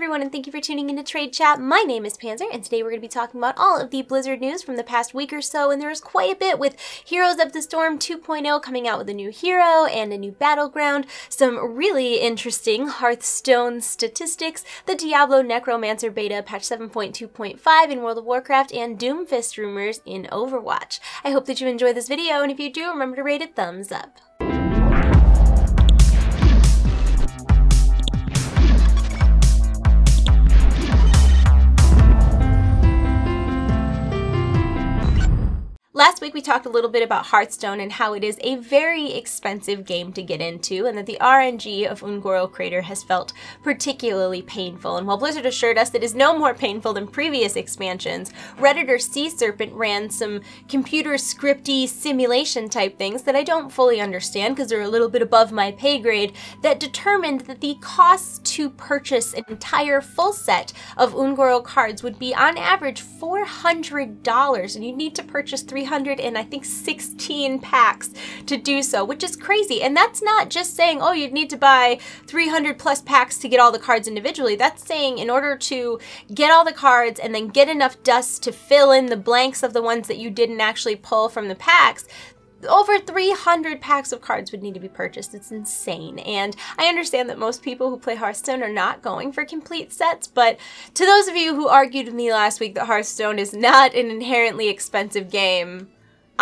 everyone, and thank you for tuning into Trade Chat. My name is Panzer, and today we're going to be talking about all of the Blizzard news from the past week or so, and there's quite a bit with Heroes of the Storm 2.0 coming out with a new hero and a new battleground, some really interesting Hearthstone statistics, the Diablo Necromancer Beta patch 7.2.5 in World of Warcraft, and Doomfist rumors in Overwatch. I hope that you enjoy this video, and if you do, remember to rate it thumbs up. Last week we talked a little bit about Hearthstone and how it is a very expensive game to get into, and that the RNG of Un'Goro Crater has felt particularly painful. And while Blizzard assured us it is no more painful than previous expansions, Redditor Sea Serpent ran some computer scripty simulation type things that I don't fully understand because they're a little bit above my pay grade, that determined that the cost to purchase an entire full set of Un'Goro cards would be on average $400, and you need to purchase 316 packs to do so, which is crazy. And that's not just saying, oh, you'd need to buy 300 plus packs to get all the cards individually. That's saying in order to get all the cards and then get enough dust to fill in the blanks of the ones that you didn't actually pull from the packs, over 300 packs of cards would need to be purchased. It's insane. And I understand that most people who play Hearthstone are not going for complete sets, but to those of you who argued with me last week that Hearthstone is not an inherently expensive game,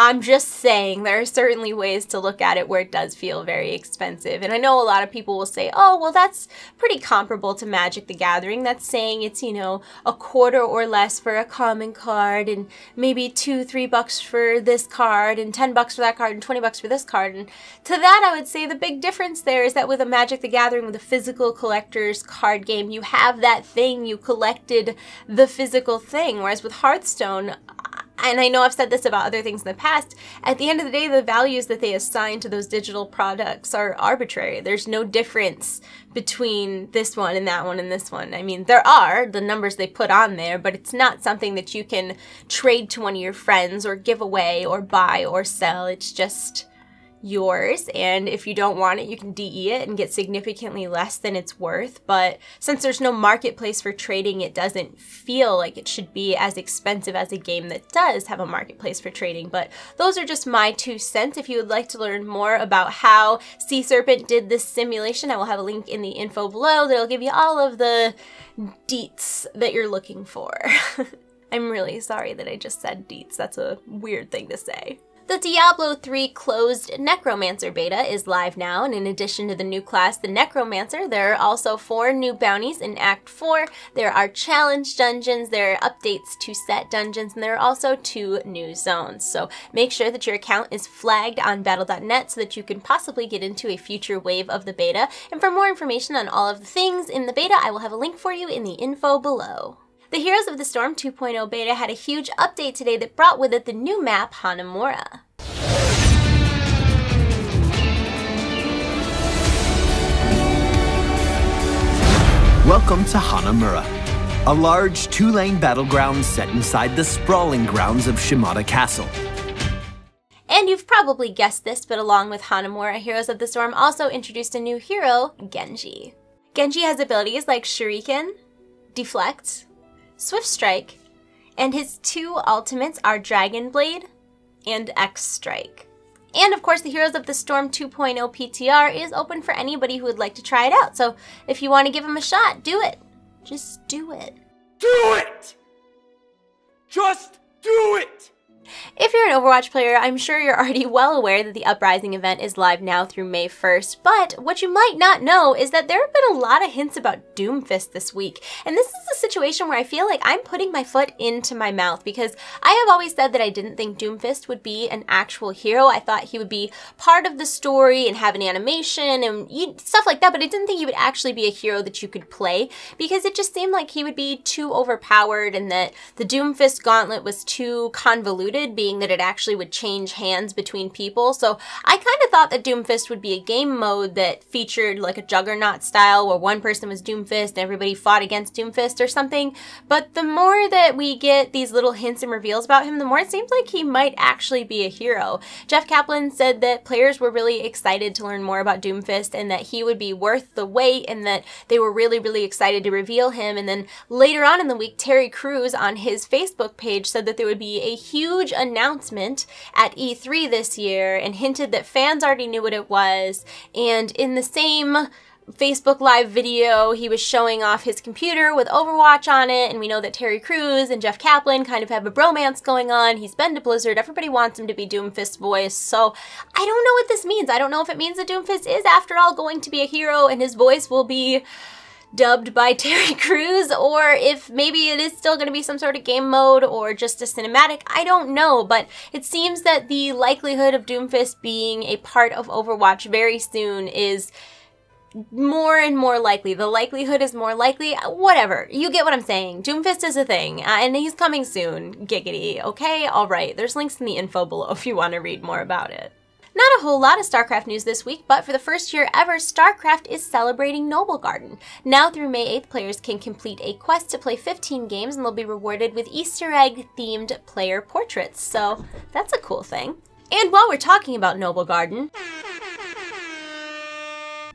I'm just saying there are certainly ways to look at it where it does feel very expensive. And I know a lot of people will say, oh, well, that's pretty comparable to Magic the Gathering. That's saying it's, you know, a quarter or less for a common card, and maybe $2-3 for this card, and $10 for that card, and $20 for this card. And to that, I would say the big difference there is that with a Magic the Gathering, with a physical collector's card game, you have that thing, you collected the physical thing. Whereas with Hearthstone, and I know I've said this about other things in the past, at the end of the day, the values that they assign to those digital products are arbitrary. There's no difference between this one and that one and this one. I mean, there are the numbers they put on there, but it's not something that you can trade to one of your friends or give away or buy or sell. It's just yours, and if you don't want it, you can DE it and get significantly less than it's worth. But since there's no marketplace for trading, it doesn't feel like it should be as expensive as a game that does have a marketplace for trading. But those are just my 2 cents. If you would like to learn more about how Sea Serpent did this simulation, I will have a link in the info below that'll give you all of the deets that you're looking for. I'm really sorry that I just said deets. That's a weird thing to say. The Diablo 3 closed Necromancer Beta is live now, and in addition to the new class, the Necromancer, there are also 4 new bounties in Act 4, there are challenge dungeons, there are updates to set dungeons, and there are also 2 new zones. So make sure that your account is flagged on battle.net so that you can possibly get into a future wave of the beta. And for more information on all of the things in the beta, I will have a link for you in the info below. The Heroes of the Storm 2.0 beta had a huge update today that brought with it the new map Hanamura. Welcome to Hanamura, a large 2-lane battleground set inside the sprawling grounds of Shimada Castle. And you've probably guessed this, but along with Hanamura, Heroes of the Storm also introduced a new hero, Genji. Genji has abilities like Shuriken, Deflect, Swift Strike, and his 2 ultimates are Dragon Blade and X Strike. And of course, the Heroes of the Storm 2.0 PTR is open for anybody who would like to try it out. So if you want to give him a shot, do it. Just do it. Do it! Just do it! If you're an Overwatch player, I'm sure you're already well aware that the Uprising event is live now through May 1st, but what you might not know is that there have been a lot of hints about Doomfist this week, and this is a situation where I feel like I'm putting my foot into my mouth, because I have always said that I didn't think Doomfist would be an actual hero. I thought he would be part of the story and have an animation and stuff like that, but I didn't think he would actually be a hero that you could play, because it just seemed like he would be too overpowered and that the Doomfist gauntlet was too convoluted included, being that it actually would change hands between people. So I kind of thought that Doomfist would be a game mode that featured like a Juggernaut style where one person was Doomfist and everybody fought against Doomfist or something. But the more that we get these little hints and reveals about him, the more it seems like he might actually be a hero. Jeff Kaplan said that players were really excited to learn more about Doomfist and that he would be worth the wait and that they were really, really excited to reveal him. And then later on in the week, Terry Crews on his Facebook page said that there would be a huge announcement at E3 this year and hinted that fans already knew what it was. And in the same Facebook Live video, he was showing off his computer with Overwatch on it, and we know that Terry Crews and Jeff Kaplan kind of have a bromance going on. He's been to Blizzard. Everybody wants him to be Doomfist's voice, so I don't know what this means. I don't know if it means that Doomfist is, after all, going to be a hero and his voice will be dubbed by Terry Crews, or if maybe it is still going to be some sort of game mode or just a cinematic. I don't know, but it seems that the likelihood of Doomfist being a part of Overwatch very soon is more and more likely. The likelihood is more likely. Whatever. You get what I'm saying. Doomfist is a thing, and he's coming soon. Giggity. Okay? Alright. There's links in the info below if you want to read more about it. Not a whole lot of StarCraft news this week, but for the first year ever, StarCraft is celebrating Noblegarden. Now through May 8th, players can complete a quest to play 15 games, and they'll be rewarded with Easter egg-themed player portraits. So that's a cool thing. And while we're talking about Noblegarden,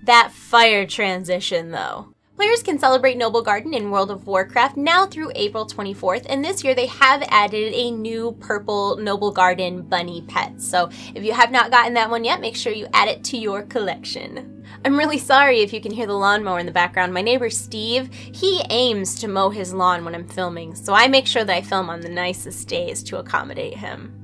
that fire transition, though. Players can celebrate Noblegarden in World of Warcraft now through April 24th, and this year they have added a new purple Noblegarden bunny pet. So if you have not gotten that one yet, make sure you add it to your collection. I'm really sorry if you can hear the lawnmower in the background. My neighbor Steve, he aims to mow his lawn when I'm filming, so I make sure that I film on the nicest days to accommodate him.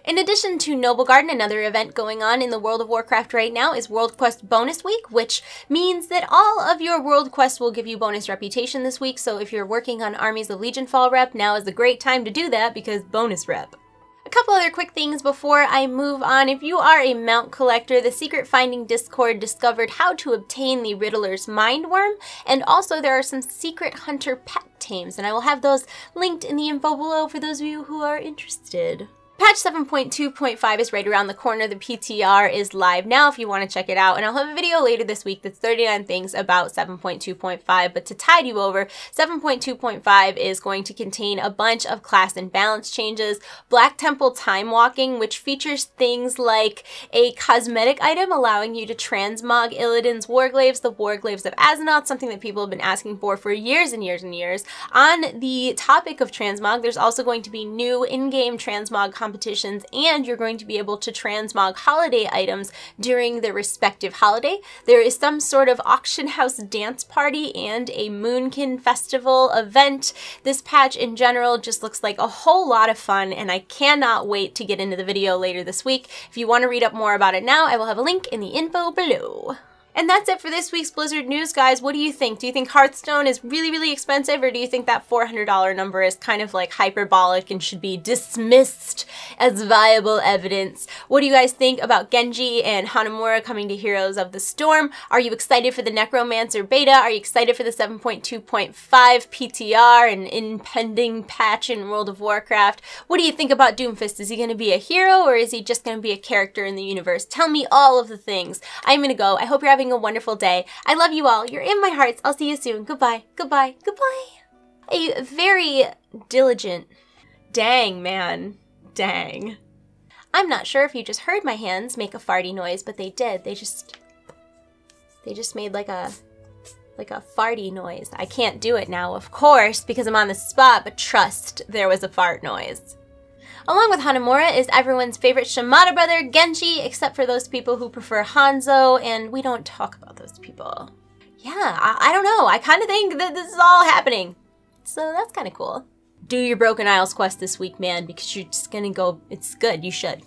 In addition to Noblegarden, another event going on in the World of Warcraft right now is World Quest Bonus Week, which means that all of your World Quests will give you bonus reputation this week, so if you're working on Armies of Legionfall rep, now is a great time to do that because bonus rep. A couple other quick things before I move on. If you are a mount collector, the Secret Finding Discord discovered how to obtain the Riddler's Mindworm, and also there are some Secret Hunter pet tames, and I will have those linked in the info below for those of you who are interested. Patch 7.2.5 is right around the corner. The PTR is live now if you want to check it out. And I'll have a video later this week that's 39 things about 7.2.5. But to tide you over, 7.2.5 is going to contain a bunch of class and balance changes. Black Temple Timewalking, which features things like a cosmetic item allowing you to transmog Illidan's Warglaves, the Warglaves of Azeroth, something that people have been asking for years and years and years. On the topic of transmog, there's also going to be new in-game transmog competitions, and you're going to be able to transmog holiday items during the respective holiday. There is some sort of auction house dance party and a Moonkin festival event. This patch in general just looks like a whole lot of fun, and I cannot wait to get into the video later this week. If you want to read up more about it now, I will have a link in the info below. And that's it for this week's Blizzard news, guys. What do you think? Do you think Hearthstone is really, really expensive, or do you think that $400 number is kind of like hyperbolic and should be dismissed as viable evidence? What do you guys think about Genji and Hanamura coming to Heroes of the Storm? Are you excited for the Necromancer Beta? Are you excited for the 7.2.5 PTR and impending patch in World of Warcraft? What do you think about Doomfist? Is he going to be a hero, or is he just going to be a character in the universe? Tell me all of the things. I'm going to go. I hope you're having a wonderful day. I love you all. You're in my hearts. I'll see you soon. Goodbye. Goodbye. Goodbye. A very diligent. Dang, man. Dang. I'm not sure if you just heard my hands make a farty noise, but they did. They just made like a farty noise. I can't do it now, of course, because I'm on the spot, but trust, there was a fart noise. Along with Hanamura is everyone's favorite Shimada brother, Genji, except for those people who prefer Hanzo, and we don't talk about those people. Yeah, I don't know. I kind of think that this is all happening. So that's kind of cool. Do your Broken Isles quest this week, man, because you're just gonna go. It's good. You should.